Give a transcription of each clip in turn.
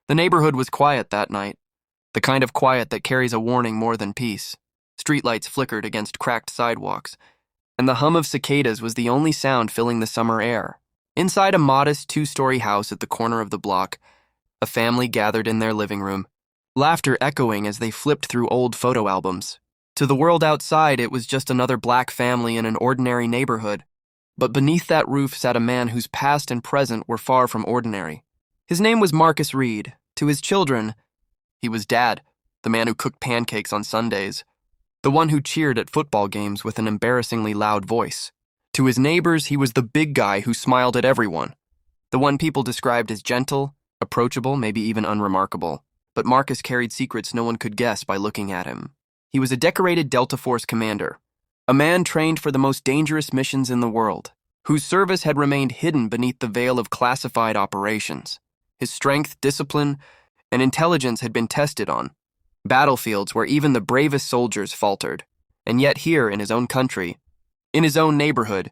The neighborhood was quiet that night, the kind of quiet that carries a warning more than peace. Streetlights flickered against cracked sidewalks, and the hum of cicadas was the only sound filling the summer air. Inside a modest two-story house at the corner of the block, a family gathered in their living room, laughter echoing as they flipped through old photo albums. To the world outside, it was just another black family in an ordinary neighborhood. But beneath that roof sat a man whose past and present were far from ordinary. His name was Marcus Reed. To his children, he was Dad, the man who cooked pancakes on Sundays, the one who cheered at football games with an embarrassingly loud voice. To his neighbors, he was the big guy who smiled at everyone, the one people described as gentle, approachable, maybe even unremarkable. But Marcus carried secrets no one could guess by looking at him. He was a decorated Delta Force commander, a man trained for the most dangerous missions in the world, whose service had remained hidden beneath the veil of classified operations. His strength, discipline, and intelligence had been tested on battlefields where even the bravest soldiers faltered. And yet here, in his own country, in his own neighborhood,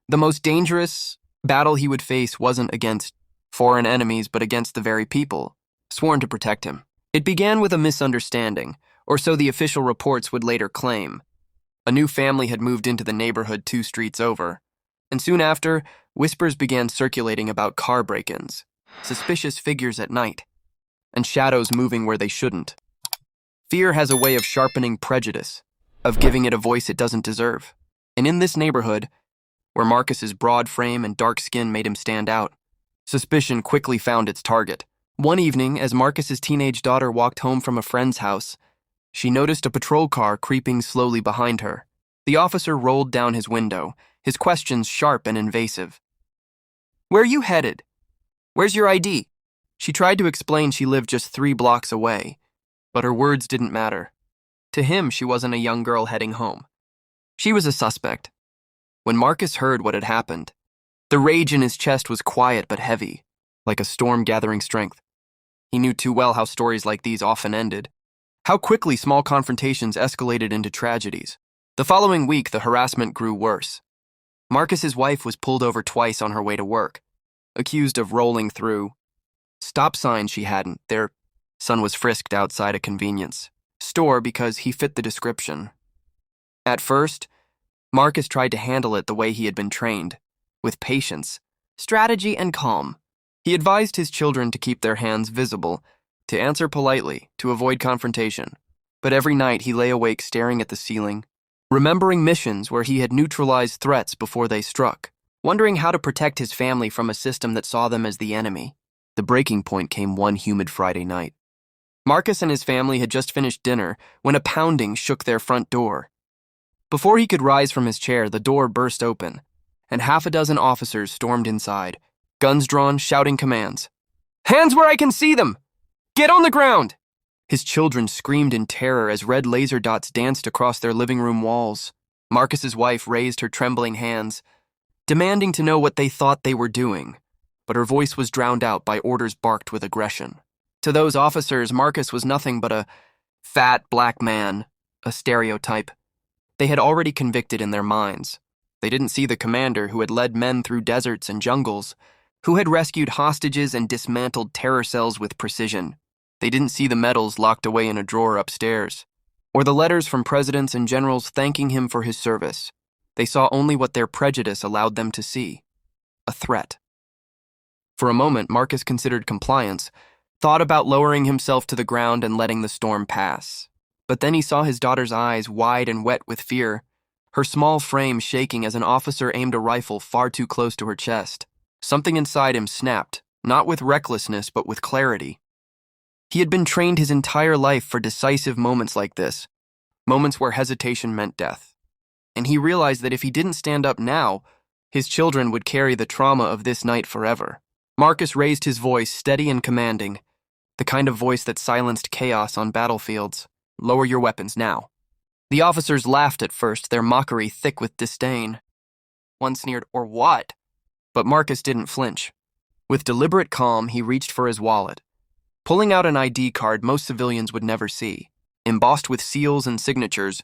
the most dangerous battle he would face wasn't against foreign enemies, but against the very people sworn to protect him. It began with a misunderstanding, or so the official reports would later claim. A new family had moved into the neighborhood 2 streets over, and soon after, whispers began circulating about car break-ins, suspicious figures at night, and shadows moving where they shouldn't. Fear has a way of sharpening prejudice, of giving it a voice it doesn't deserve. And in this neighborhood, where Marcus's broad frame and dark skin made him stand out, suspicion quickly found its target. One evening, as Marcus's teenage daughter walked home from a friend's house, she noticed a patrol car creeping slowly behind her. The officer rolled down his window, his questions sharp and invasive. "Where are you headed? Where's your ID?" She tried to explain she lived just 3 blocks away, but her words didn't matter. To him, she wasn't a young girl heading home. She was a suspect. When Marcus heard what had happened, the rage in his chest was quiet but heavy, like a storm gathering strength. He knew too well how stories like these often ended, how quickly small confrontations escalated into tragedies. The following week, the harassment grew worse. Marcus's wife was pulled over twice on her way to work, accused of rolling through stop signs she hadn't. Their son was frisked outside a convenience store because he fit the description. At first, Marcus tried to handle it the way he had been trained, with patience, strategy, and calm. He advised his children to keep their hands visible, to answer politely, to avoid confrontation. But every night he lay awake staring at the ceiling, remembering missions where he had neutralized threats before they struck, wondering how to protect his family from a system that saw them as the enemy. The breaking point came one humid Friday night. Marcus and his family had just finished dinner when a pounding shook their front door. Before he could rise from his chair, the door burst open, and 6 officers stormed inside, guns drawn, shouting commands. "Hands where I can see them! Get on the ground!" His children screamed in terror as red laser dots danced across their living room walls. Marcus's wife raised her trembling hands, demanding to know what they thought they were doing, but her voice was drowned out by orders barked with aggression. To those officers, Marcus was nothing but a fat black man, a stereotype. They had already convicted in their minds. They didn't see the commander who had led men through deserts and jungles, who had rescued hostages and dismantled terror cells with precision. They didn't see the medals locked away in a drawer upstairs, or the letters from presidents and generals thanking him for his service. They saw only what their prejudice allowed them to see: a threat. For a moment, Marcus considered compliance, thought about lowering himself to the ground and letting the storm pass. But then he saw his daughter's eyes wide and wet with fear, her small frame shaking as an officer aimed a rifle far too close to her chest. Something inside him snapped, not with recklessness but with clarity. He had been trained his entire life for decisive moments like this, moments where hesitation meant death. And he realized that if he didn't stand up now, his children would carry the trauma of this night forever. Marcus raised his voice, steady and commanding, the kind of voice that silenced chaos on battlefields. "Lower your weapons now." The officers laughed at first, their mockery thick with disdain. One sneered, "Or what?" But Marcus didn't flinch. With deliberate calm, he reached for his wallet, pulling out an ID card most civilians would never see. Embossed with seals and signatures,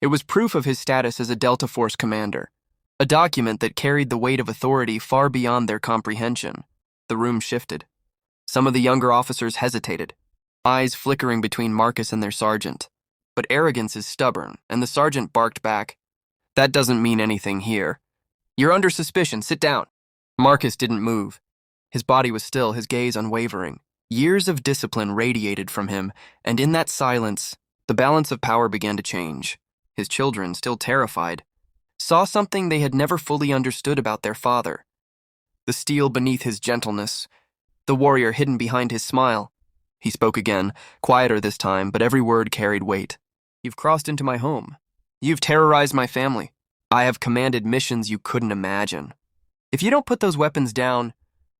it was proof of his status as a Delta Force commander, a document that carried the weight of authority far beyond their comprehension. The room shifted. Some of the younger officers hesitated, eyes flickering between Marcus and their sergeant. But arrogance is stubborn, and the sergeant barked back, "That doesn't mean anything here. You're under suspicion, sit down." Marcus didn't move. His body was still, his gaze unwavering. Years of discipline radiated from him, and in that silence, the balance of power began to change. His children, still terrified, saw something they had never fully understood about their father. The steel beneath his gentleness, the warrior hidden behind his smile. He spoke again, quieter this time, but every word carried weight. "You've crossed into my home. You've terrorized my family. I have commanded missions you couldn't imagine. If you don't put those weapons down,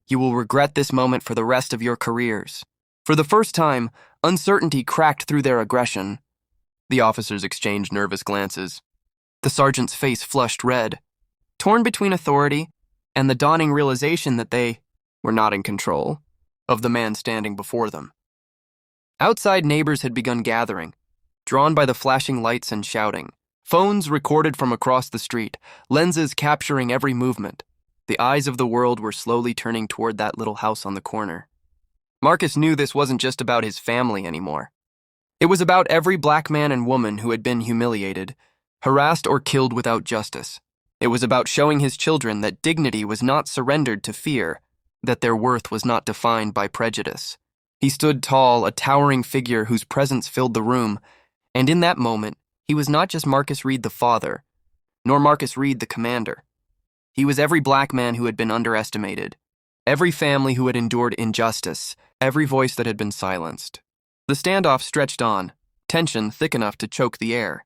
you will regret this moment for the rest of your careers." For the first time, uncertainty cracked through their aggression. The officers exchanged nervous glances. The sergeant's face flushed red, torn between authority and the dawning realization that they were not in control of the man standing before them. Outside, neighbors had begun gathering, drawn by the flashing lights and shouting. Phones recorded from across the street, lenses capturing every movement. The eyes of the world were slowly turning toward that little house on the corner. Marcus knew this wasn't just about his family anymore. It was about every black man and woman who had been humiliated, harassed, or killed without justice. It was about showing his children that dignity was not surrendered to fear, that their worth was not defined by prejudice. He stood tall, a towering figure whose presence filled the room, and in that moment, he was not just Marcus Reed the father, nor Marcus Reed the commander. He was every black man who had been underestimated, every family who had endured injustice, every voice that had been silenced. The standoff stretched on, tension thick enough to choke the air.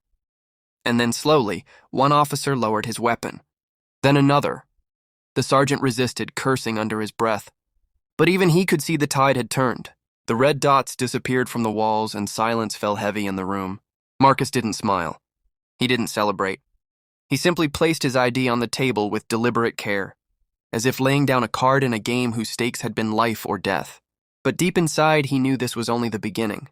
And then slowly, one officer lowered his weapon. Then another. The sergeant resisted, cursing under his breath. But even he could see the tide had turned. The red dots disappeared from the walls and silence fell heavy in the room. Marcus didn't smile. He didn't celebrate. He simply placed his ID on the table with deliberate care, as if laying down a card in a game whose stakes had been life or death. But deep inside, he knew this was only the beginning.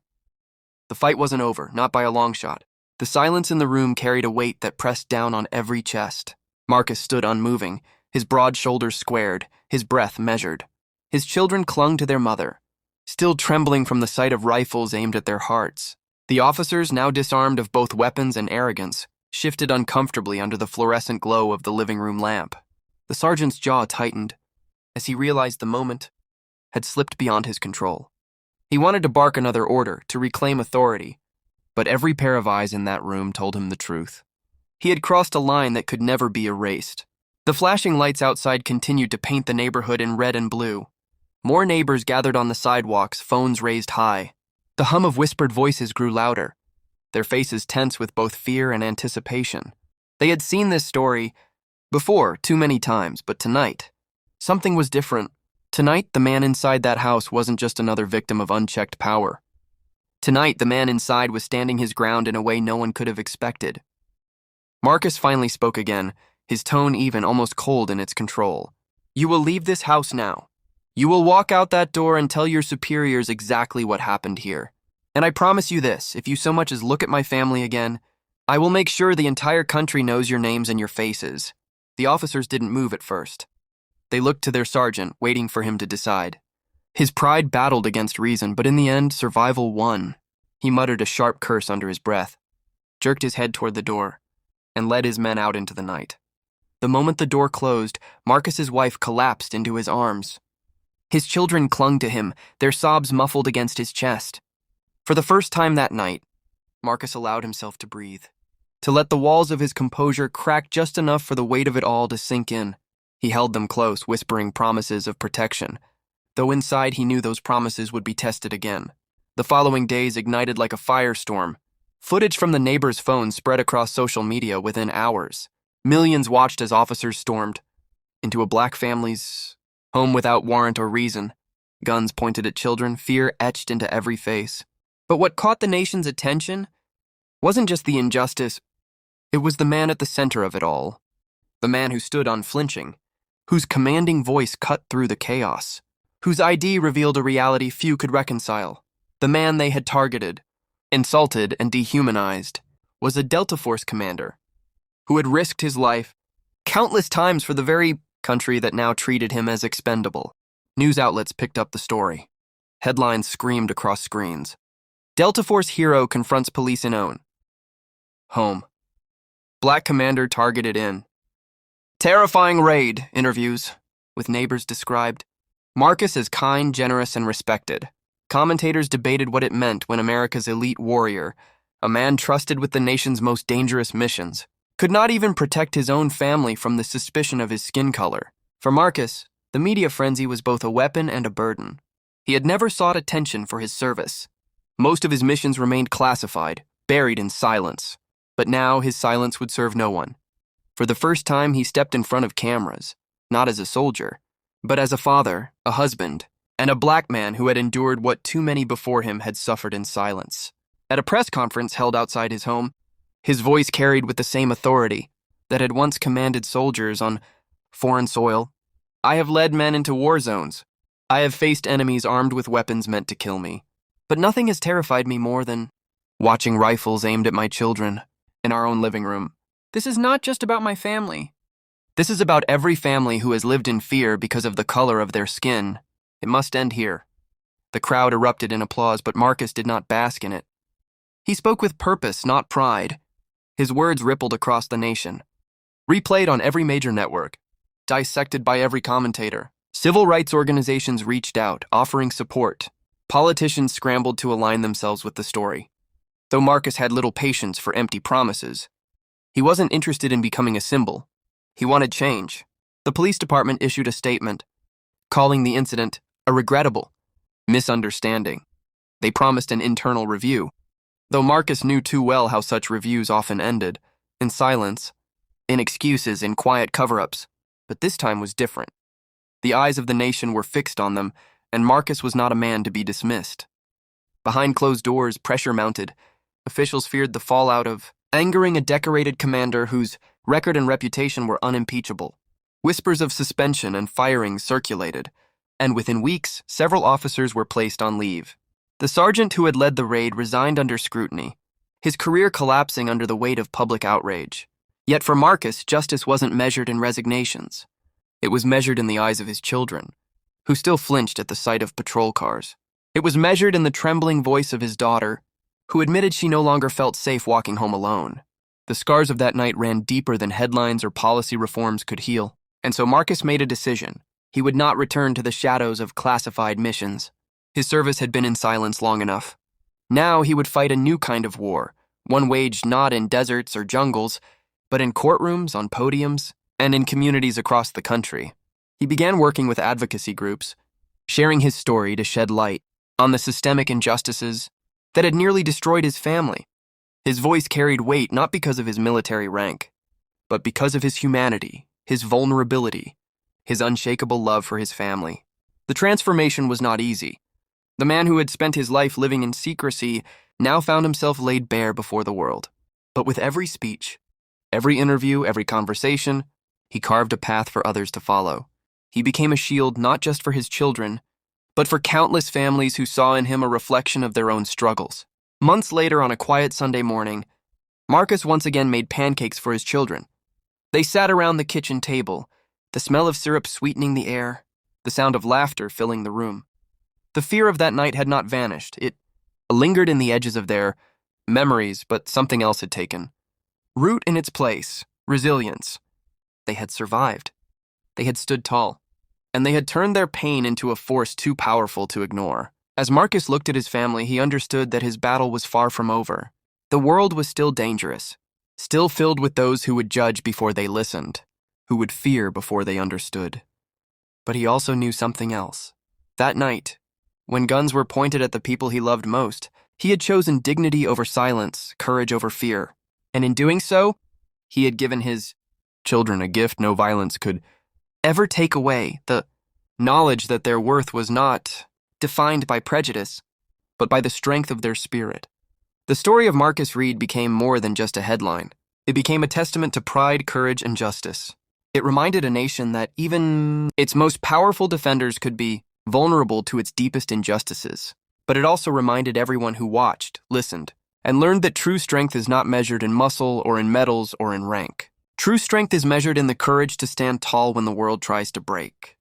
The fight wasn't over, not by a long shot. The silence in the room carried a weight that pressed down on every chest. Marcus stood unmoving, his broad shoulders squared, his breath measured. His children clung to their mother, still trembling from the sight of rifles aimed at their hearts. The officers, now disarmed of both weapons and arrogance, shifted uncomfortably under the fluorescent glow of the living room lamp. The sergeant's jaw tightened as he realized the moment had slipped beyond his control. He wanted to bark another order, to reclaim authority, but every pair of eyes in that room told him the truth. He had crossed a line that could never be erased. The flashing lights outside continued to paint the neighborhood in red and blue. More neighbors gathered on the sidewalks, phones raised high. The hum of whispered voices grew louder, their faces tense with both fear and anticipation. They had seen this story before too many times, but tonight, something was different. Tonight, the man inside that house wasn't just another victim of unchecked power. Tonight, the man inside was standing his ground in a way no one could have expected. Marcus finally spoke again, his tone even, almost cold in its control. "You will leave this house now. You will walk out that door and tell your superiors exactly what happened here. And I promise you this, if you so much as look at my family again, I will make sure the entire country knows your names and your faces." The officers didn't move at first. They looked to their sergeant, waiting for him to decide. His pride battled against reason, but in the end, survival won. He muttered a sharp curse under his breath, jerked his head toward the door, and led his men out into the night. The moment the door closed, Marcus's wife collapsed into his arms. His children clung to him, their sobs muffled against his chest. For the first time that night, Marcus allowed himself to breathe, to let the walls of his composure crack just enough for the weight of it all to sink in. He held them close, whispering promises of protection, though inside he knew those promises would be tested again. The following days ignited like a firestorm. Footage from the neighbors' phones spread across social media within hours. Millions watched as officers stormed into a black family's home without warrant or reason. Guns pointed at children, fear etched into every face. But what caught the nation's attention wasn't just the injustice, it was the man at the center of it all. The man who stood unflinching, whose commanding voice cut through the chaos, whose ID revealed a reality few could reconcile. The man they had targeted, insulted, and dehumanized was a Delta Force commander who had risked his life countless times for the very country that now treated him as expendable. News outlets picked up the story. Headlines screamed across screens. Delta Force hero confronts police in own home. Black commander targeted in. Terrifying raid, interviews with neighbors described. Marcus as kind, generous, and respected. Commentators debated what it meant when America's elite warrior, a man trusted with the nation's most dangerous missions, could not even protect his own family from the suspicion of his skin color. For Marcus, the media frenzy was both a weapon and a burden. He had never sought attention for his service. Most of his missions remained classified, buried in silence. But now his silence would serve no one. For the first time, he stepped in front of cameras, not as a soldier, but as a father, a husband, and a black man who had endured what too many before him had suffered in silence. At a press conference held outside his home, his voice carried with the same authority that had once commanded soldiers on foreign soil. I have led men into war zones. I have faced enemies armed with weapons meant to kill me. But nothing has terrified me more than watching rifles aimed at my children in our own living room. This is not just about my family. This is about every family who has lived in fear because of the color of their skin. It must end here. The crowd erupted in applause, but Marcus did not bask in it. He spoke with purpose, not pride. His words rippled across the nation. Replayed on every major network. Dissected by every commentator. Civil rights organizations reached out, offering support. Politicians scrambled to align themselves with the story. Though Marcus had little patience for empty promises, he wasn't interested in becoming a symbol. He wanted change. The police department issued a statement, calling the incident a regrettable misunderstanding. They promised an internal review, though Marcus knew too well how such reviews often ended, in silence, in excuses, in quiet cover-ups. But this time was different. The eyes of the nation were fixed on them, and Marcus was not a man to be dismissed. Behind closed doors, pressure mounted. Officials feared the fallout of angering a decorated commander whose record and reputation were unimpeachable. Whispers of suspension and firing circulated, and within weeks, several officers were placed on leave. The sergeant who had led the raid resigned under scrutiny, his career collapsing under the weight of public outrage. Yet for Marcus, justice wasn't measured in resignations. It was measured in the eyes of his children, who still flinched at the sight of patrol cars. It was measured in the trembling voice of his daughter, who admitted she no longer felt safe walking home alone. The scars of that night ran deeper than headlines or policy reforms could heal, and so Marcus made a decision. He would not return to the shadows of classified missions. His service had been in silence long enough. Now he would fight a new kind of war, one waged not in deserts or jungles, but in courtrooms, on podiums, and in communities across the country. He began working with advocacy groups, sharing his story to shed light on the systemic injustices that had nearly destroyed his family. His voice carried weight not because of his military rank, but because of his humanity, his vulnerability, his unshakable love for his family. The transformation was not easy. The man who had spent his life living in secrecy now found himself laid bare before the world. But with every speech, every interview, every conversation, he carved a path for others to follow. He became a shield not just for his children, but for countless families who saw in him a reflection of their own struggles. Months later, on a quiet Sunday morning, Marcus once again made pancakes for his children. They sat around the kitchen table, the smell of syrup sweetening the air, the sound of laughter filling the room. The fear of that night had not vanished. It lingered in the edges of their memories, but something else had taken root in its place: resilience. They had survived. They had stood tall. And they had turned their pain into a force too powerful to ignore. As Marcus looked at his family, he understood that his battle was far from over. The world was still dangerous, still filled with those who would judge before they listened, who would fear before they understood. But he also knew something else. That night, when guns were pointed at the people he loved most, he had chosen dignity over silence, courage over fear. And in doing so, he had given his children a gift no violence could ever take away: the knowledge that their worth was not defined by prejudice, but by the strength of their spirit. The story of Marcus Reed became more than just a headline. It became a testament to pride, courage, and justice. It reminded a nation that even its most powerful defenders could be vulnerable to its deepest injustices. But it also reminded everyone who watched, listened, and learned that true strength is not measured in muscle or in medals or in rank. True strength is measured in the courage to stand tall when the world tries to break.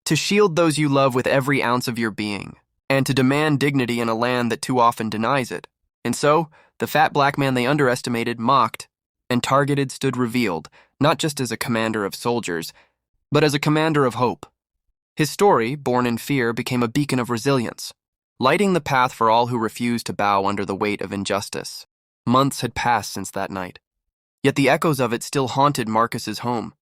To shield those you love with every ounce of your being. and to demand dignity in a land that too often denies it. And so, the fat black man they underestimated, mocked, and targeted stood revealed, not just as a commander of soldiers, but as a commander of hope. His story, born in fear, became a beacon of resilience, lighting the path for all who refused to bow under the weight of injustice. Months had passed since that night, yet the echoes of it still haunted Marcus's home.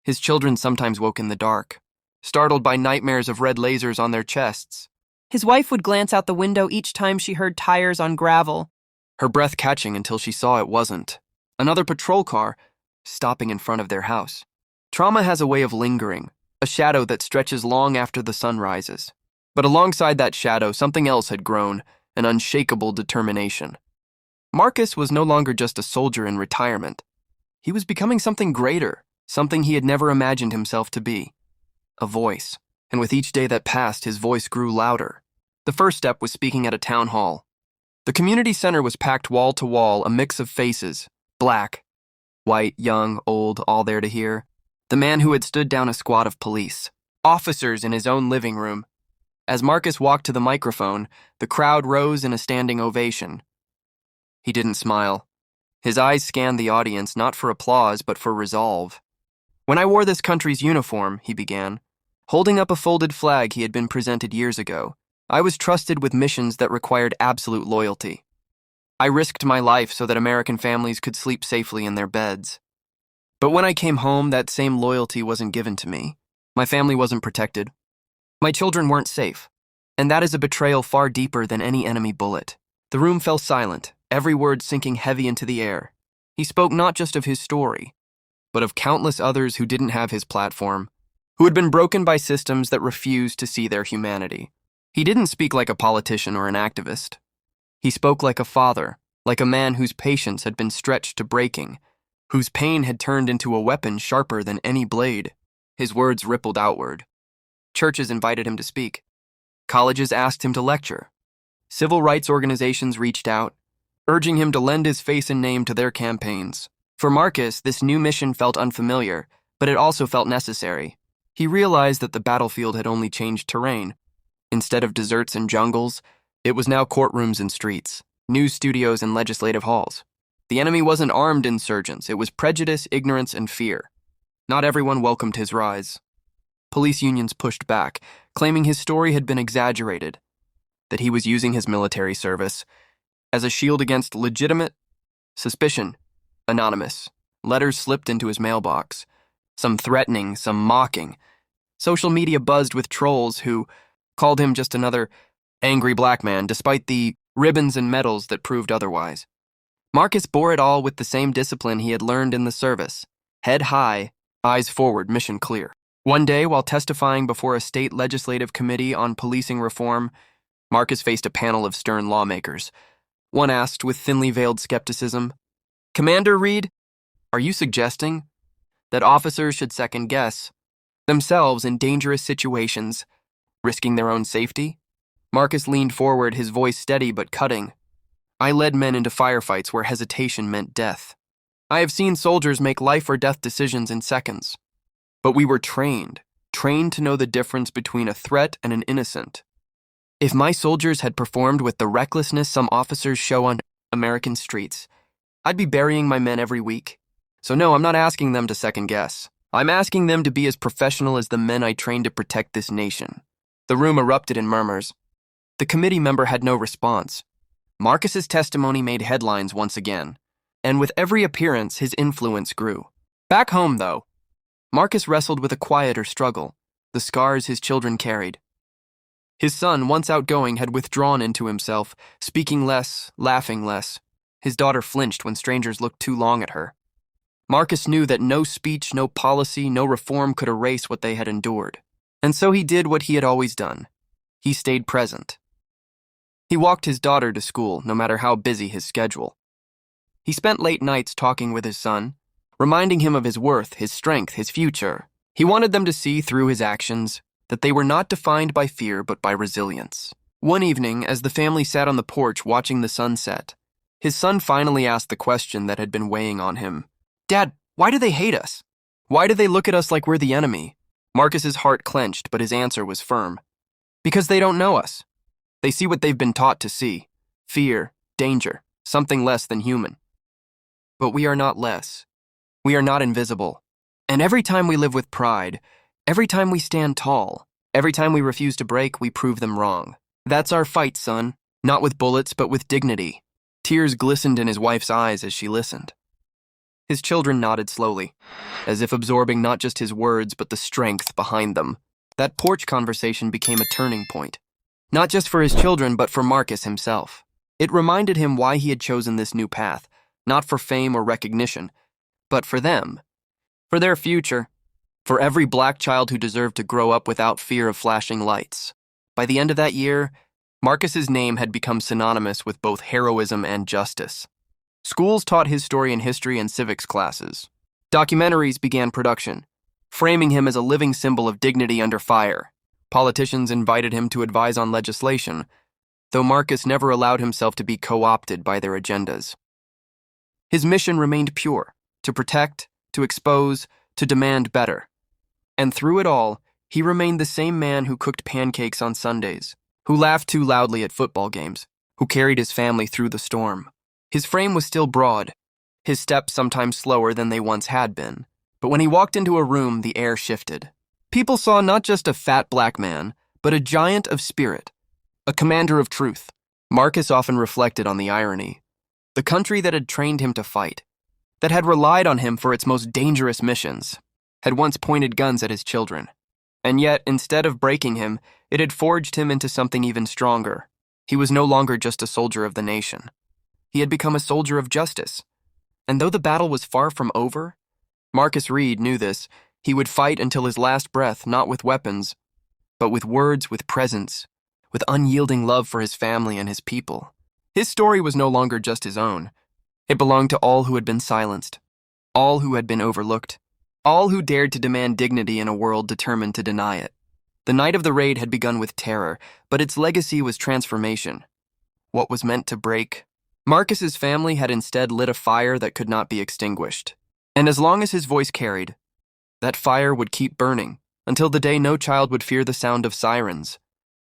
His children sometimes woke in the dark, startled by nightmares of red lasers on their chests. His wife would glance out the window each time she heard tires on gravel, Her breath catching until she saw it wasn't another patrol car stopping in front of their house. Trauma has a way of lingering, a shadow that stretches long after the sun rises. But alongside that shadow, something else had grown, an unshakable determination. Marcus was no longer just a soldier in retirement. He was becoming something greater, something he had never imagined himself to be. A voice. And with each day that passed, his voice grew louder. The first step was speaking at a town hall. The community center was packed wall to wall, a mix of faces, black, white, young, old, all there to hear. The man who had stood down a squad of police, officers in his own living room. As Marcus walked to the microphone, the crowd rose in a standing ovation. He didn't smile. His eyes scanned the audience not for applause but for resolve. "When I wore this country's uniform," he began, holding up a folded flag he had been presented years ago, "I was trusted with missions that required absolute loyalty. I risked my life so that American families could sleep safely in their beds. But when I came home, that same loyalty wasn't given to me. My family wasn't protected. My children weren't safe. And that is a betrayal far deeper than any enemy bullet." The room fell silent, every word sinking heavy into the air. He spoke not just of his story, but of countless others who didn't have his platform, who had been broken by systems that refused to see their humanity. He didn't speak like a politician or an activist. He spoke like a father, like a man whose patience had been stretched to breaking, whose pain had turned into a weapon sharper than any blade. His words rippled outward. Churches invited him to speak. Colleges asked him to lecture. Civil rights organizations reached out, urging him to lend his face and name to their campaigns. For Marcus, this new mission felt unfamiliar, but it also felt necessary. He realized that the battlefield had only changed terrain. Instead of deserts and jungles, it was now courtrooms and streets, news studios and legislative halls. The enemy wasn't armed insurgents, it was prejudice, ignorance, and fear. Not everyone welcomed his rise. Police unions pushed back, claiming his story had been exaggerated, that he was using his military service as a shield against legitimate suspicion. Anonymous. Letters slipped into his mailbox, some threatening, some mocking. Social media buzzed with trolls who called him just another angry black man, despite the ribbons and medals that proved otherwise. Marcus bore it all with the same discipline he had learned in the service. Head high, eyes forward, mission clear. One day, while testifying before a state legislative committee on policing reform, Marcus faced a panel of stern lawmakers. One asked with thinly veiled skepticism, "Commander Reed, are you suggesting that officers should second-guess themselves in dangerous situations, risking their own safety?" Marcus leaned forward, his voice steady but cutting. "I led men into firefights where hesitation meant death. I have seen soldiers make life-or-death decisions in seconds. But we were trained to know the difference between a threat and an innocent. If my soldiers had performed with the recklessness some officers show on American streets, I'd be burying my men every week. So no, I'm not asking them to second-guess. I'm asking them to be as professional as the men I trained to protect this nation." The room erupted in murmurs. The committee member had no response. Marcus's testimony made headlines once again, and with every appearance, his influence grew. Back home, though, Marcus wrestled with a quieter struggle, the scars his children carried. His son, once outgoing, had withdrawn into himself, speaking less, laughing less. His daughter flinched when strangers looked too long at her. Marcus knew that no speech, no policy, no reform could erase what they had endured. And so he did what he had always done. He stayed present. He walked his daughter to school, no matter how busy his schedule. He spent late nights talking with his son, reminding him of his worth, his strength, his future. He wanted them to see through his actions that they were not defined by fear but by resilience. One evening, as the family sat on the porch watching the sunset, his son finally asked the question that had been weighing on him. "Dad, why do they hate us? Why do they look at us like we're the enemy?" Marcus's heart clenched, but his answer was firm. "Because they don't know us. They see what they've been taught to see: fear, danger, something less than human. But we are not less. We are not invisible. And every time we live with pride, every time we stand tall, every time we refuse to break, we prove them wrong. That's our fight, son. Not with bullets, but with dignity. Tears glistened in his wife's eyes as she listened. His children nodded slowly, as if absorbing not just his words, but the strength behind them. That porch conversation became a turning point. Not just for his children, but for Marcus himself. It reminded him why he had chosen this new path, not for fame or recognition, but for them, for their future, for every black child who deserved to grow up without fear of flashing lights. By the end of that year, Marcus's name had become synonymous with both heroism and justice. Schools taught his story in history and civics classes. Documentaries began production, framing him as a living symbol of dignity under fire. Politicians invited him to advise on legislation, though Marcus never allowed himself to be co-opted by their agendas. His mission remained pure: to protect, to expose, to demand better. And through it all, he remained the same man who cooked pancakes on Sundays, who laughed too loudly at football games, who carried his family through the storm. His frame was still broad, his steps sometimes slower than they once had been, but when he walked into a room, the air shifted. People saw not just a fat black man, but a giant of spirit, a commander of truth. Marcus often reflected on the irony. The country that had trained him to fight, that had relied on him for its most dangerous missions, had once pointed guns at his children. And yet, instead of breaking him, it had forged him into something even stronger. He was no longer just a soldier of the nation. He had become a soldier of justice. And though the battle was far from over, Marcus Reed knew this. He would fight until his last breath, not with weapons, but with words, with presence, with unyielding love for his family and his people. His story was no longer just his own. It belonged to all who had been silenced, all who had been overlooked, all who dared to demand dignity in a world determined to deny it. The night of the raid had begun with terror, but its legacy was transformation. What was meant to break, Marcus's family had instead lit a fire that could not be extinguished. And as long as his voice carried, that fire would keep burning until the day no child would fear the sound of sirens,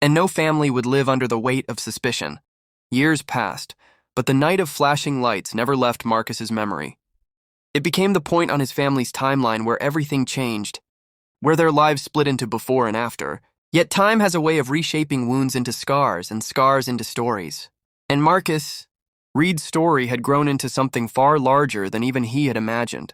and no family would live under the weight of suspicion. Years passed, but the night of flashing lights never left Marcus's memory. It became the point on his family's timeline where everything changed, where their lives split into before and after. Yet time has a way of reshaping wounds into scars and scars into stories. And Marcus Reed's story had grown into something far larger than even he had imagined.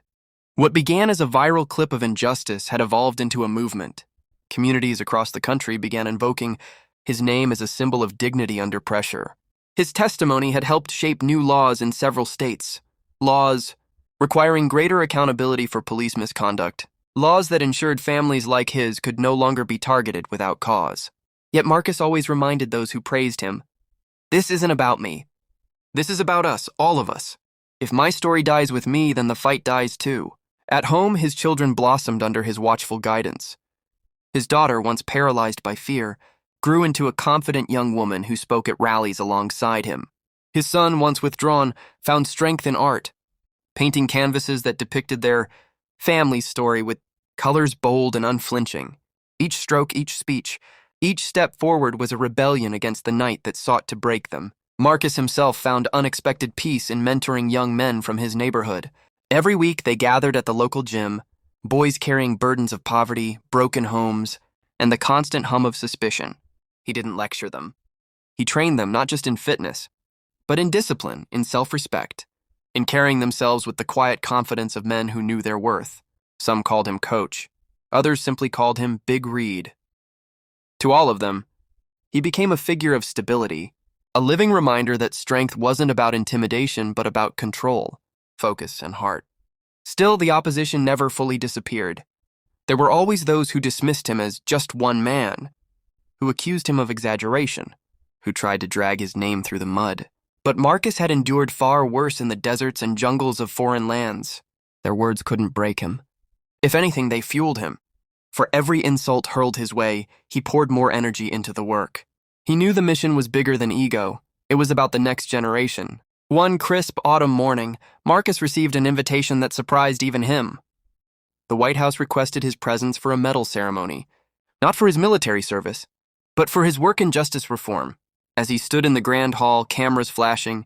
What began as a viral clip of injustice had evolved into a movement. Communities across the country began invoking his name as a symbol of dignity under pressure. His testimony had helped shape new laws in several states, laws requiring greater accountability for police misconduct, laws that ensured families like his could no longer be targeted without cause. Yet Marcus always reminded those who praised him, "This isn't about me. This is about us, all of us. If my story dies with me, then the fight dies too." At home, his children blossomed under his watchful guidance. His daughter, once paralyzed by fear, grew into a confident young woman who spoke at rallies alongside him. His son, once withdrawn, found strength in art, painting canvases that depicted their family's story with colors bold and unflinching. Each stroke, each speech, each step forward was a rebellion against the night that sought to break them. Marcus himself found unexpected peace in mentoring young men from his neighborhood. Every week they gathered at the local gym, boys carrying burdens of poverty, broken homes, and the constant hum of suspicion. He didn't lecture them. He trained them not just in fitness, but in discipline, in self-respect, in carrying themselves with the quiet confidence of men who knew their worth. Some called him Coach. Others simply called him Big Reed. To all of them, he became a figure of stability, a living reminder that strength wasn't about intimidation but about control, focus, and heart. Still, the opposition never fully disappeared. There were always those who dismissed him as just one man, who accused him of exaggeration, who tried to drag his name through the mud. But Marcus had endured far worse in the deserts and jungles of foreign lands. Their words couldn't break him. If anything, they fueled him. For every insult hurled his way, he poured more energy into the work. He knew the mission was bigger than ego. It was about the next generation. One crisp autumn morning, Marcus received an invitation that surprised even him. The White House requested his presence for a medal ceremony, not for his military service, but for his work in justice reform. As he stood in the grand hall, cameras flashing,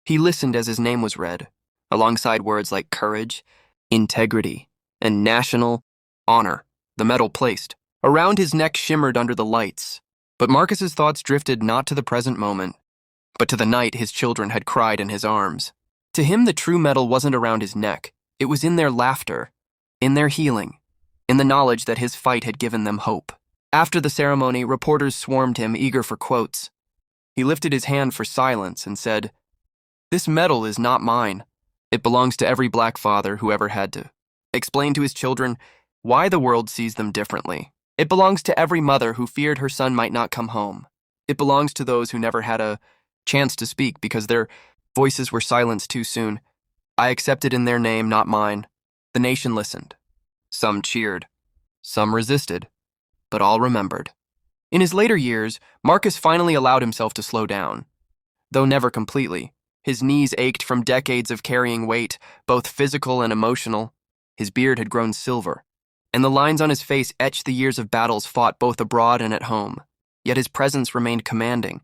he listened as his name was read, alongside words like courage, integrity, and national honor, the medal placed. Around his neck shimmered under the lights, but Marcus's thoughts drifted not to the present moment, but to the night his children had cried in his arms. To him, the true medal wasn't around his neck. It was in their laughter, in their healing, in the knowledge that his fight had given them hope. After the ceremony, reporters swarmed him, eager for quotes. He lifted his hand for silence and said, "This medal is not mine. It belongs to every black father who ever had to explain to his children why the world sees them differently. It belongs to every mother who feared her son might not come home. It belongs to those who never had a chance to speak because their voices were silenced too soon. I accept it in their name, not mine." The nation listened. Some cheered. Some resisted. But all remembered. In his later years, Marcus finally allowed himself to slow down. Though never completely. His knees ached from decades of carrying weight, both physical and emotional. His beard had grown silver, and the lines on his face etched the years of battles fought both abroad and at home. Yet his presence remained commanding,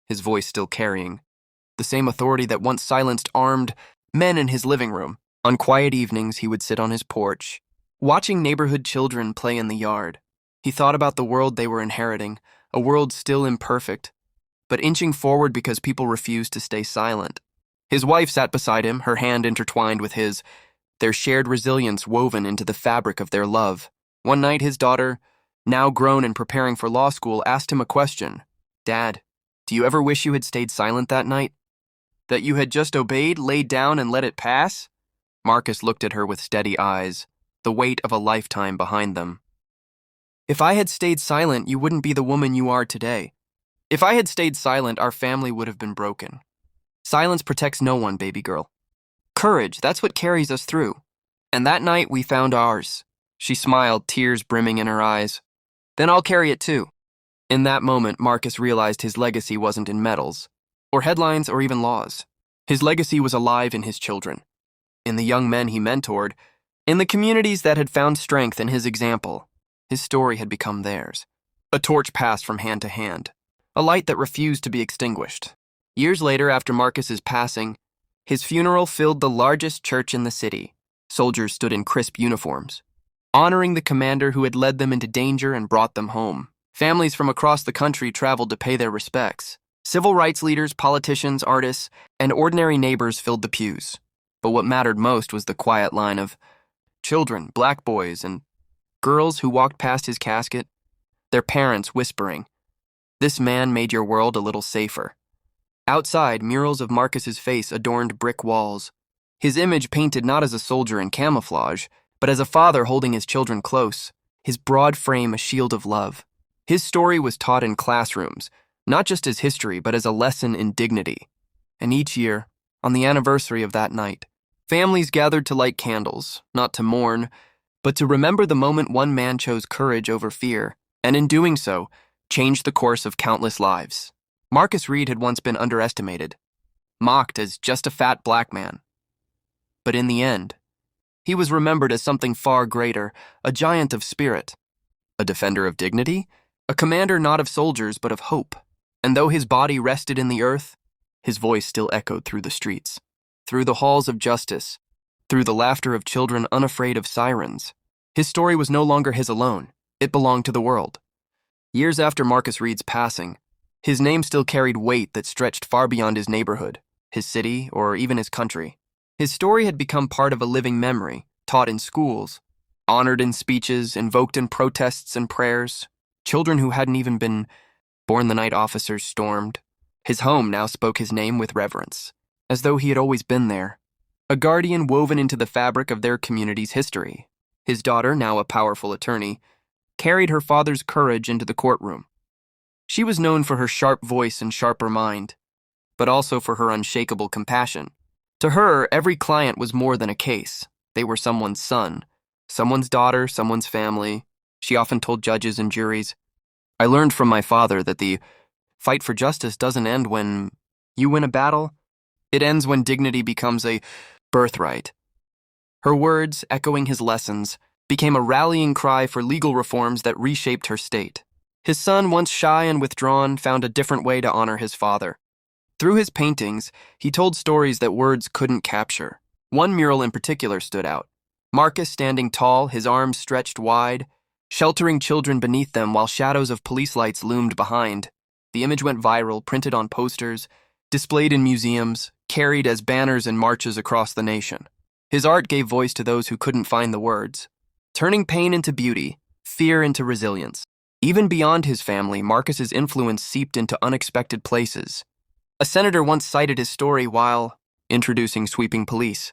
his voice still carrying the same authority that once silenced armed men in his living room. On quiet evenings, he would sit on his porch, watching neighborhood children play in the yard. He thought about the world they were inheriting, a world still imperfect, but inching forward because people refused to stay silent. His wife sat beside him, her hand intertwined with his, their shared resilience woven into the fabric of their love. One night, his daughter, now grown and preparing for law school, asked him a question. "Dad, do you ever wish you had stayed silent that night? That you had just obeyed, laid down, and let it pass?" Marcus looked at her with steady eyes, the weight of a lifetime behind them. "If I had stayed silent, you wouldn't be the woman you are today. If I had stayed silent, our family would have been broken. Silence protects no one, baby girl. Courage, that's what carries us through. And that night, we found ours." She smiled, tears brimming in her eyes. "Then I'll carry it too." In that moment, Marcus realized his legacy wasn't in medals, or headlines, or even laws. His legacy was alive in his children, in the young men he mentored, in the communities that had found strength in his example. His story had become theirs. A torch passed from hand to hand, a light that refused to be extinguished. Years later, after Marcus's passing, his funeral filled the largest church in the city. Soldiers stood in crisp uniforms, honoring the commander who had led them into danger and brought them home. Families from across the country traveled to pay their respects. Civil rights leaders, politicians, artists, and ordinary neighbors filled the pews. But what mattered most was the quiet line of children, black boys, and girls who walked past his casket, their parents whispering, "This man made your world a little safer." Outside, murals of Marcus's face adorned brick walls, his image painted not as a soldier in camouflage, but as a father holding his children close, his broad frame a shield of love. His story was taught in classrooms, not just as history, but as a lesson in dignity. And each year, on the anniversary of that night, families gathered to light candles, not to mourn, but to remember the moment one man chose courage over fear, and in doing so, changed the course of countless lives. Marcus Reed had once been underestimated, mocked as just a fat black man. But in the end, he was remembered as something far greater, a giant of spirit, a defender of dignity, a commander not of soldiers but of hope. And though his body rested in the earth, his voice still echoed through the streets, through the halls of justice, through the laughter of children unafraid of sirens. His story was no longer his alone. It belonged to the world. Years after Marcus Reed's passing, his name still carried weight that stretched far beyond his neighborhood, his city, or even his country. His story had become part of a living memory, taught in schools, honored in speeches, invoked in protests and prayers. Children who hadn't even been born the night officers stormed. His home now spoke his name with reverence, as though he had always been there, a guardian woven into the fabric of their community's history. His daughter, now a powerful attorney, carried her father's courage into the courtroom. She was known for her sharp voice and sharper mind, but also for her unshakable compassion. To her, every client was more than a case. They were someone's son, someone's daughter, someone's family. She often told judges and juries, "I learned from my father that the fight for justice doesn't end when you win a battle. It ends when dignity becomes a birthright." Her words, echoing his lessons, became a rallying cry for legal reforms that reshaped her state. His son, once shy and withdrawn, found a different way to honor his father. Through his paintings, he told stories that words couldn't capture. One mural in particular stood out. Marcus standing tall, his arms stretched wide, sheltering children beneath them while shadows of police lights loomed behind. The image went viral, printed on posters, displayed in museums, carried as banners and marches across the nation. His art gave voice to those who couldn't find the words, turning pain into beauty, fear into resilience. Even beyond his family, Marcus's influence seeped into unexpected places. A senator once cited his story while introducing sweeping police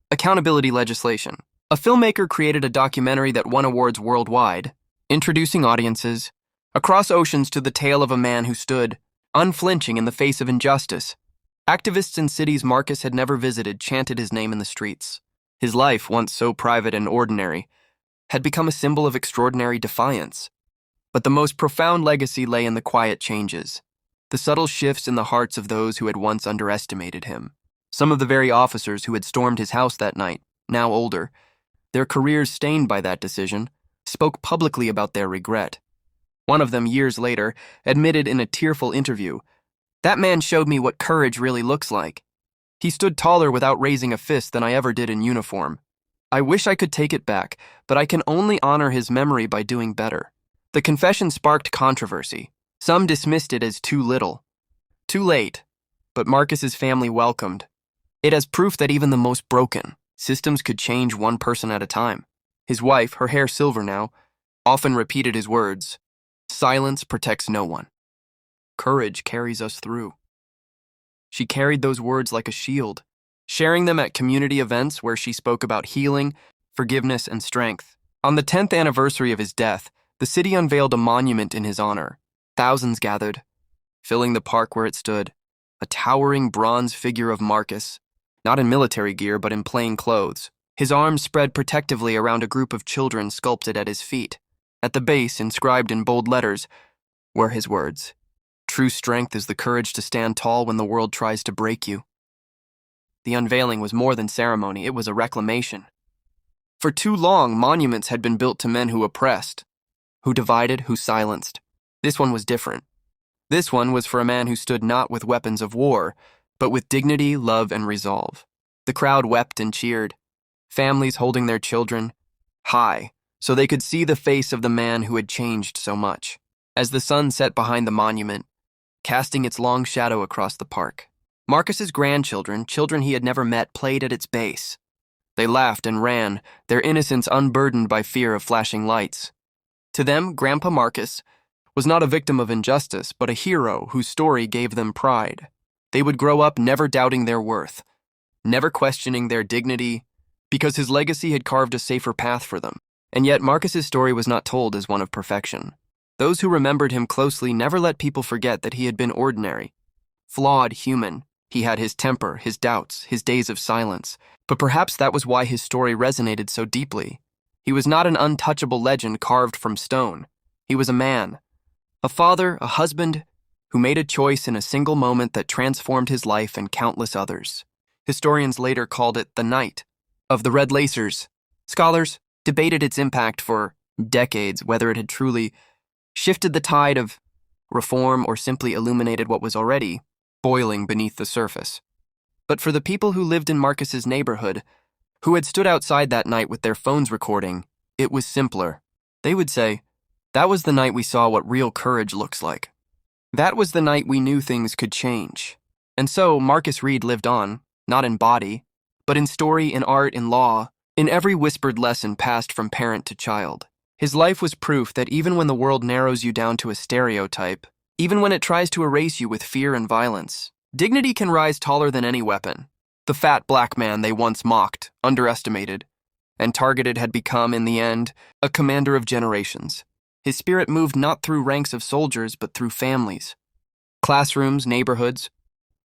accountability legislation. A filmmaker created a documentary that won awards worldwide, introducing audiences across oceans to the tale of a man who stood unflinching in the face of injustice. Activists in cities Marcus had never visited chanted his name in the streets. His life, once so private and ordinary, had become a symbol of extraordinary defiance. But the most profound legacy lay in the quiet changes, the subtle shifts in the hearts of those who had once underestimated him. Some of the very officers who had stormed his house that night, now older, their careers stained by that decision, spoke publicly about their regret. One of them, years later, admitted in a tearful interview, "That man showed me what courage really looks like. He stood taller without raising a fist than I ever did in uniform. I wish I could take it back, but I can only honor his memory by doing better." The confession sparked controversy. Some dismissed it as too little, too late, but Marcus's family welcomed it as proof that even the most broken systems could change one person at a time. His wife, her hair silver now, often repeated his words, "Silence protects no one. Courage carries us through." She carried those words like a shield, sharing them at community events where she spoke about healing, forgiveness, and strength. On the 10th anniversary of his death, the city unveiled a monument in his honor. Thousands gathered, filling the park where it stood, a towering bronze figure of Marcus, not in military gear but in plain clothes, his arms spread protectively around a group of children sculpted at his feet. At the base, inscribed in bold letters, were his words, "True strength is the courage to stand tall when the world tries to break you." The unveiling was more than ceremony, it was a reclamation. For too long, monuments had been built to men who oppressed, who divided, who silenced. This one was different. This one was for a man who stood not with weapons of war, but with dignity, love, and resolve. The crowd wept and cheered, families holding their children high, so they could see the face of the man who had changed so much. As the sun set behind the monument, casting its long shadow across the park, Marcus's grandchildren, children he had never met, played at its base. They laughed and ran, their innocence unburdened by fear of flashing lights. To them, Grandpa Marcus was not a victim of injustice, but a hero whose story gave them pride. They would grow up never doubting their worth, never questioning their dignity, because his legacy had carved a safer path for them. And yet Marcus's story was not told as one of perfection. Those who remembered him closely never let people forget that he had been ordinary, flawed human. He had his temper, his doubts, his days of silence. But perhaps that was why his story resonated so deeply. He was not an untouchable legend carved from stone. He was a man, a father, a husband, who made a choice in a single moment that transformed his life and countless others. Historians later called it the Night of the Red Lacers. Scholars debated its impact for decades, whether it had truly shifted the tide of reform or simply illuminated what was already boiling beneath the surface. But for the people who lived in Marcus's neighborhood, who had stood outside that night with their phones recording, it was simpler. They would say, "That was the night we saw what real courage looks like. That was the night we knew things could change." And so Marcus Reed lived on, not in body, but in story, in art, in law, in every whispered lesson passed from parent to child. His life was proof that even when the world narrows you down to a stereotype, even when it tries to erase you with fear and violence, dignity can rise taller than any weapon. The fat black man they once mocked, underestimated, and targeted had become, in the end, a commander of generations. His spirit moved not through ranks of soldiers, but through families, classrooms, neighborhoods,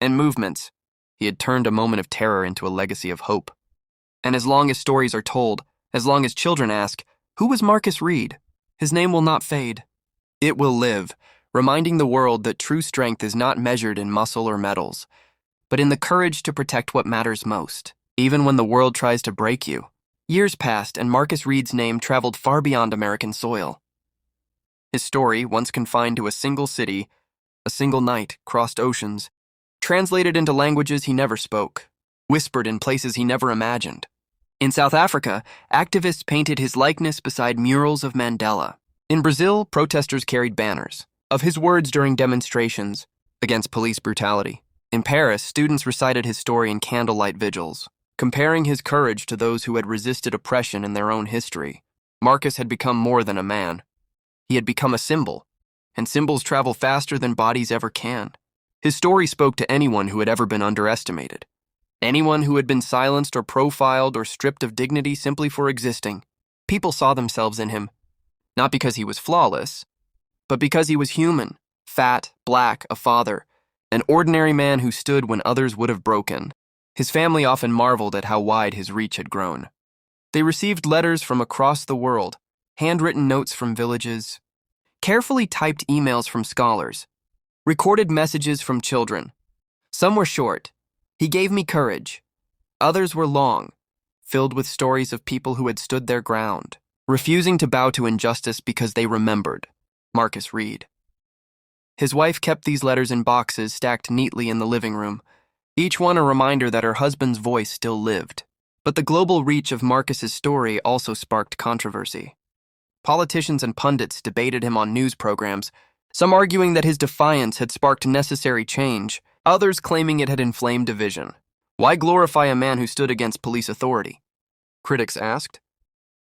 and movements. He had turned a moment of terror into a legacy of hope. And as long as stories are told, as long as children ask, "Who was Marcus Reed?" his name will not fade. It will live, reminding the world that true strength is not measured in muscle or medals, but in the courage to protect what matters most, even when the world tries to break you. Years passed, and Marcus Reed's name traveled far beyond American soil. His story, once confined to a single city, a single night, crossed oceans, translated into languages he never spoke, whispered in places he never imagined. In South Africa, activists painted his likeness beside murals of Mandela. In Brazil, protesters carried banners of his words during demonstrations against police brutality. In Paris, students recited his story in candlelight vigils, comparing his courage to those who had resisted oppression in their own history. Marcus had become more than a man. He had become a symbol, and symbols travel faster than bodies ever can. His story spoke to anyone who had ever been underestimated, anyone who had been silenced or profiled or stripped of dignity simply for existing. People saw themselves in him, not because he was flawless, but because he was human, fat, black, a father, an ordinary man who stood when others would have broken. His family often marveled at how wide his reach had grown. They received letters from across the world, handwritten notes from villages, carefully typed emails from scholars, recorded messages from children. Some were short. He gave me courage. Others were long, filled with stories of people who had stood their ground, refusing to bow to injustice because they remembered. Marcus Reed. His wife kept these letters in boxes stacked neatly in the living room, each one a reminder that her husband's voice still lived. But the global reach of Marcus's story also sparked controversy. Politicians and pundits debated him on news programs, some arguing that his defiance had sparked necessary change, others claiming it had inflamed division. Why glorify a man who stood against police authority? Critics asked.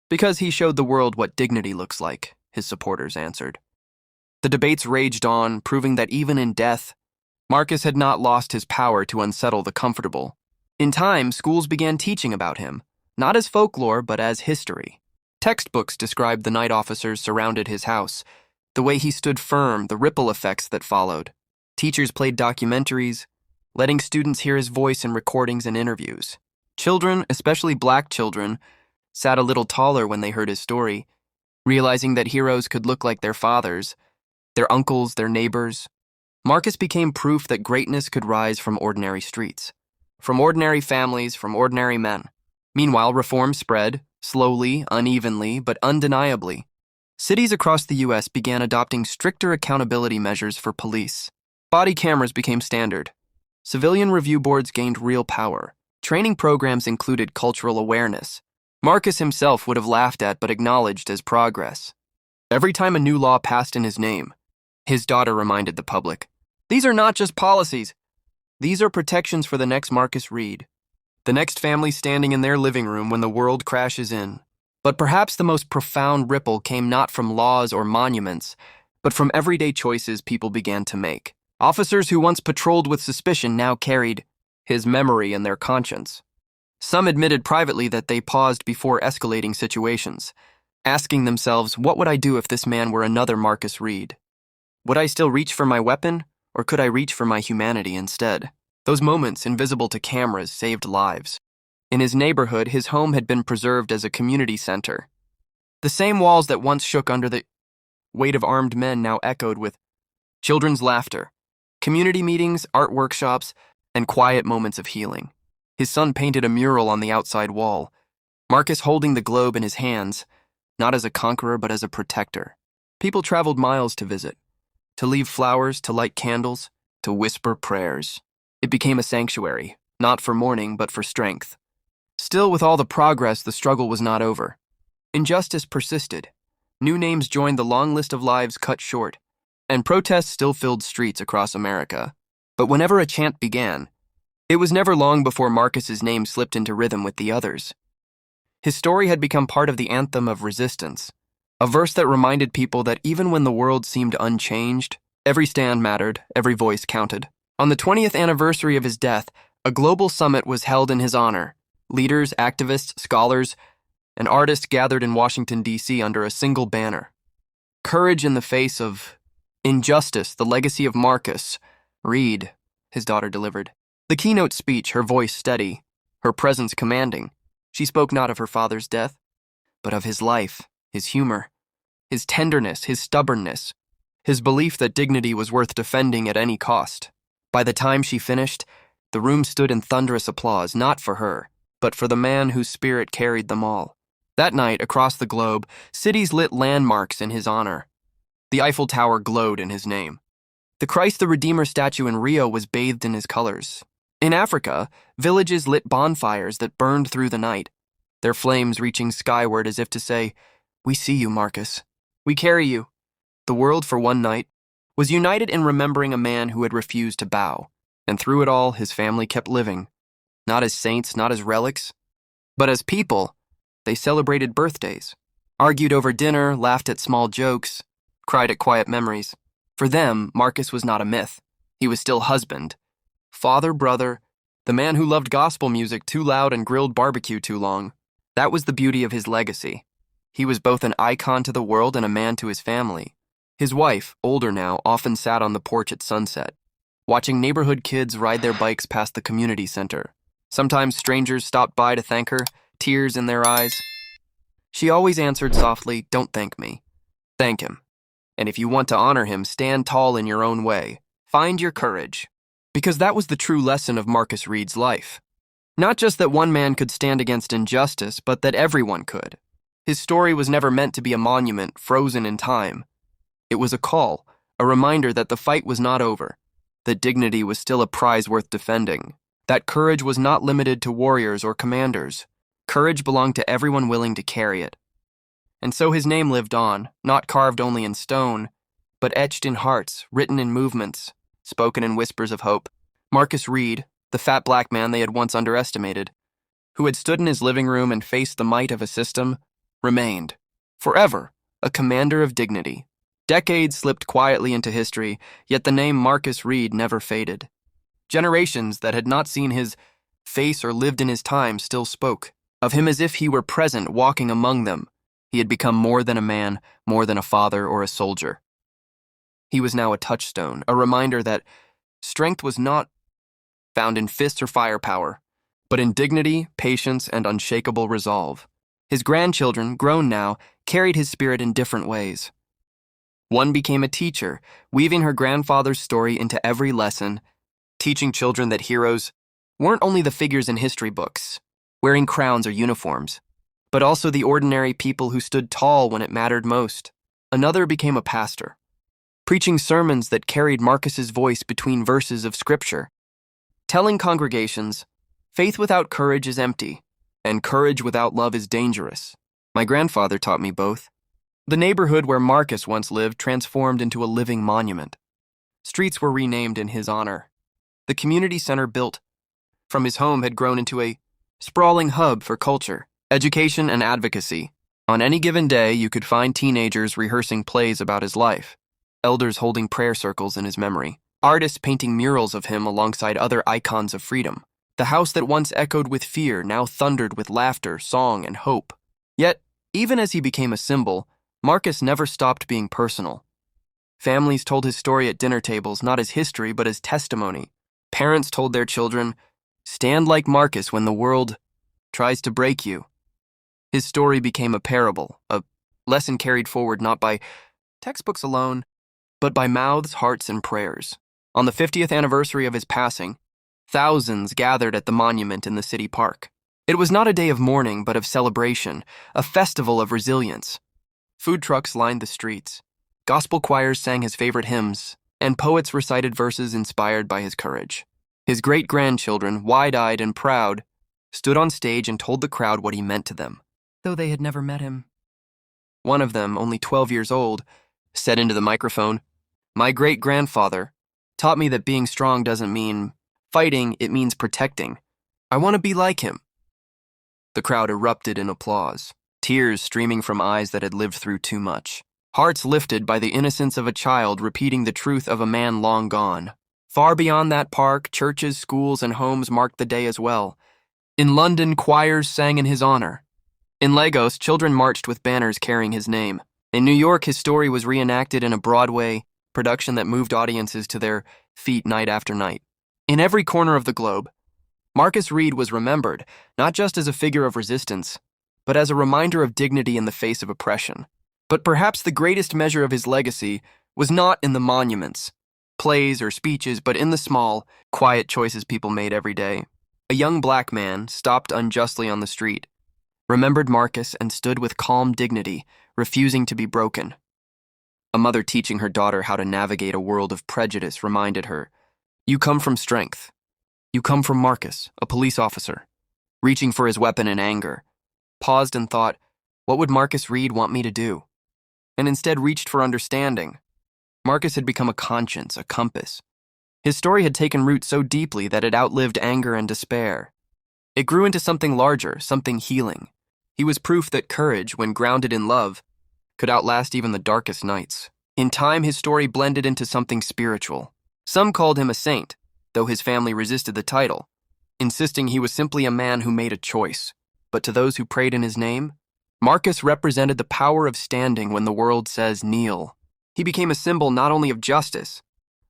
Because he showed the world what dignity looks like, his supporters answered. The debates raged on, proving that even in death, Marcus had not lost his power to unsettle the comfortable. In time, schools began teaching about him, not as folklore, but as history. Textbooks described the night officers surrounded his house, the way he stood firm, the ripple effects that followed. Teachers played documentaries, letting students hear his voice in recordings and interviews. Children, especially black children, sat a little taller when they heard his story, realizing that heroes could look like their fathers, their uncles, their neighbors. Marcus became proof that greatness could rise from ordinary streets, from ordinary families, from ordinary men. Meanwhile, reform spread, slowly, unevenly, but undeniably. Cities across the U.S. began adopting stricter accountability measures for police. Body cameras became standard. Civilian review boards gained real power. Training programs included cultural awareness. Marcus himself would have laughed at but acknowledged as progress. Every time a new law passed in his name, his daughter reminded the public, "These are not just policies. These are protections for the next Marcus Reed, the next family standing in their living room when the world crashes in." But perhaps the most profound ripple came not from laws or monuments, but from everyday choices people began to make. Officers who once patrolled with suspicion now carried his memory in their conscience. Some admitted privately that they paused before escalating situations, asking themselves, what would I do if this man were another Marcus Reed? Would I still reach for my weapon, or could I reach for my humanity instead? Those moments, invisible to cameras, saved lives. In his neighborhood, his home had been preserved as a community center. The same walls that once shook under the weight of armed men now echoed with children's laughter, community meetings, art workshops, and quiet moments of healing. His son painted a mural on the outside wall, Marcus holding the globe in his hands, not as a conqueror but as a protector. People traveled miles to visit, to leave flowers, to light candles, to whisper prayers. It became a sanctuary, not for mourning but for strength. Still, with all the progress, the struggle was not over. Injustice persisted. New names joined the long list of lives cut short, and protests still filled streets across America. But whenever a chant began, it was never long before Marcus's name slipped into rhythm with the others. His story had become part of the anthem of resistance, a verse that reminded people that even when the world seemed unchanged, every stand mattered, every voice counted. On the 20th anniversary of his death, a global summit was held in his honor. Leaders, activists, scholars, and artists gathered in Washington, D.C. under a single banner. Courage in the face of injustice, the legacy of Marcus Reed, his daughter delivered. The keynote speech, her voice steady, her presence commanding. She spoke not of her father's death, but of his life, his humor, his tenderness, his stubbornness, his belief that dignity was worth defending at any cost. By the time she finished, the room stood in thunderous applause, not for her, but for the man whose spirit carried them all. That night, across the globe, cities lit landmarks in his honor. The Eiffel Tower glowed in his name. The Christ the Redeemer statue in Rio was bathed in his colors. In Africa, villages lit bonfires that burned through the night, their flames reaching skyward as if to say, "We see you, Marcus. We carry you." The world, for one night, was united in remembering a man who had refused to bow, and through it all, his family kept living. Not as saints, not as relics, but as people. They celebrated birthdays, argued over dinner, laughed at small jokes, cried at quiet memories. For them, Marcus was not a myth. He was still husband, father, brother, the man who loved gospel music too loud and grilled barbecue too long. That was the beauty of his legacy. He was both an icon to the world and a man to his family. His wife, older now, often sat on the porch at sunset, watching neighborhood kids ride their bikes past the community center. Sometimes strangers stopped by to thank her, tears in their eyes. She always answered softly, "Don't thank me. Thank him. And if you want to honor him, stand tall in your own way. Find your courage." Because that was the true lesson of Marcus Reed's life. Not just that one man could stand against injustice, but that everyone could. His story was never meant to be a monument frozen in time. It was a call, a reminder that the fight was not over, that dignity was still a prize worth defending, that courage was not limited to warriors or commanders. Courage belonged to everyone willing to carry it. And so his name lived on, not carved only in stone, but etched in hearts, written in movements, spoken in whispers of hope. Marcus Reed, the fat black man they had once underestimated, who had stood in his living room and faced the might of a system, remained, forever, a commander of dignity. Decades slipped quietly into history, yet the name Marcus Reed never faded. Generations that had not seen his face or lived in his time still spoke of him as if he were present, walking among them. He had become more than a man, more than a father or a soldier. He was now a touchstone, a reminder that strength was not found in fists or firepower, but in dignity, patience, and unshakable resolve. His grandchildren, grown now, carried his spirit in different ways. One became a teacher, weaving her grandfather's story into every lesson, teaching children that heroes weren't only the figures in history books, wearing crowns or uniforms, but also the ordinary people who stood tall when it mattered most. Another became a pastor, preaching sermons that carried Marcus's voice between verses of scripture, telling congregations, "Faith without courage is empty, and courage without love is dangerous." My grandfather taught me both. The neighborhood where Marcus once lived transformed into a living monument. Streets were renamed in his honor. The community center built from his home had grown into a sprawling hub for culture, education, and advocacy. On any given day, you could find teenagers rehearsing plays about his life, elders holding prayer circles in his memory, artists painting murals of him alongside other icons of freedom. The house that once echoed with fear now thundered with laughter, song, and hope. Yet, even as he became a symbol, Marcus never stopped being personal. Families told his story at dinner tables not as history but as testimony. Parents told their children, "Stand like Marcus when the world tries to break you." His story became a parable, a lesson carried forward not by textbooks alone, but by mouths, hearts, and prayers. On the 50th anniversary of his passing, thousands gathered at the monument in the city park. It was not a day of mourning, but of celebration, a festival of resilience. Food trucks lined the streets. Gospel choirs sang his favorite hymns, and poets recited verses inspired by his courage. His great-grandchildren, wide-eyed and proud, stood on stage and told the crowd what he meant to them, though they had never met him. One of them, only 12 years old, said into the microphone, "My great-grandfather taught me that being strong doesn't mean fighting, it means protecting. I want to be like him." The crowd erupted in applause, tears streaming from eyes that had lived through too much, hearts lifted by the innocence of a child repeating the truth of a man long gone. Far beyond that park, churches, schools, and homes marked the day as well. In London, choirs sang in his honor. In Lagos, children marched with banners carrying his name. In New York, his story was reenacted in a Broadway production that moved audiences to their feet night after night. In every corner of the globe, Marcus Reed was remembered, not just as a figure of resistance, but as a reminder of dignity in the face of oppression. But perhaps the greatest measure of his legacy was not in the monuments, plays, or speeches, but in the small, quiet choices people made every day. A young black man, stopped unjustly on the street, remembered Marcus and stood with calm dignity, refusing to be broken. A mother teaching her daughter how to navigate a world of prejudice reminded her, "You come from strength. You come from Marcus, a police officer." Reaching for his weapon in anger, paused and thought, what would Marcus Reed want me to do? And instead reached for understanding. Marcus had become a conscience, a compass. His story had taken root so deeply that it outlived anger and despair. It grew into something larger, something healing. He was proof that courage, when grounded in love, could outlast even the darkest nights. In time, his story blended into something spiritual. Some called him a saint, though his family resisted the title, insisting he was simply a man who made a choice. But to those who prayed in his name, Marcus represented the power of standing when the world says kneel. He became a symbol not only of justice,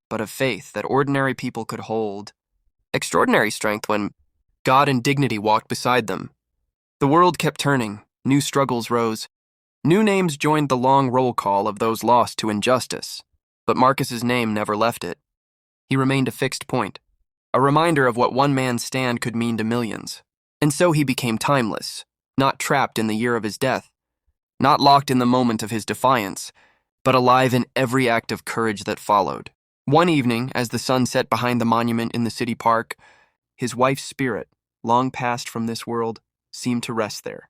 but of faith that ordinary people could hold. Extraordinary strength when God and dignity walked beside them. The world kept turning, new struggles rose. New names joined the long roll call of those lost to injustice, but Marcus's name never left it. He remained a fixed point, a reminder of what one man's stand could mean to millions. And so he became timeless, not trapped in the year of his death, not locked in the moment of his defiance, but alive in every act of courage that followed. One evening, as the sun set behind the monument in the city park, his wife's spirit, long passed from this world, seemed to rest there.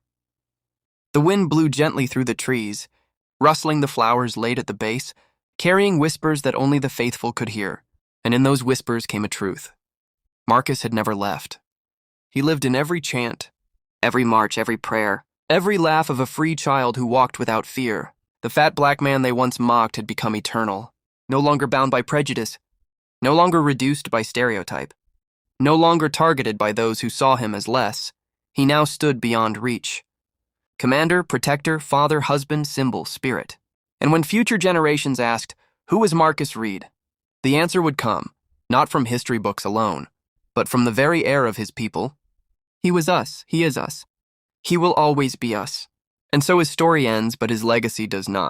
The wind blew gently through the trees, rustling the flowers laid at the base, carrying whispers that only the faithful could hear, and in those whispers came a truth. Marcus had never left. He lived in every chant, every march, every prayer, every laugh of a free child who walked without fear. The fat black man they once mocked had become eternal, no longer bound by prejudice, no longer reduced by stereotype, no longer targeted by those who saw him as less. He now stood beyond reach. Commander, protector, father, husband, symbol, spirit. And when future generations asked, who was Marcus Reed? The answer would come, not from history books alone, but from the very air of his people. He was us, he is us. He will always be us. And so his story ends, but his legacy does not.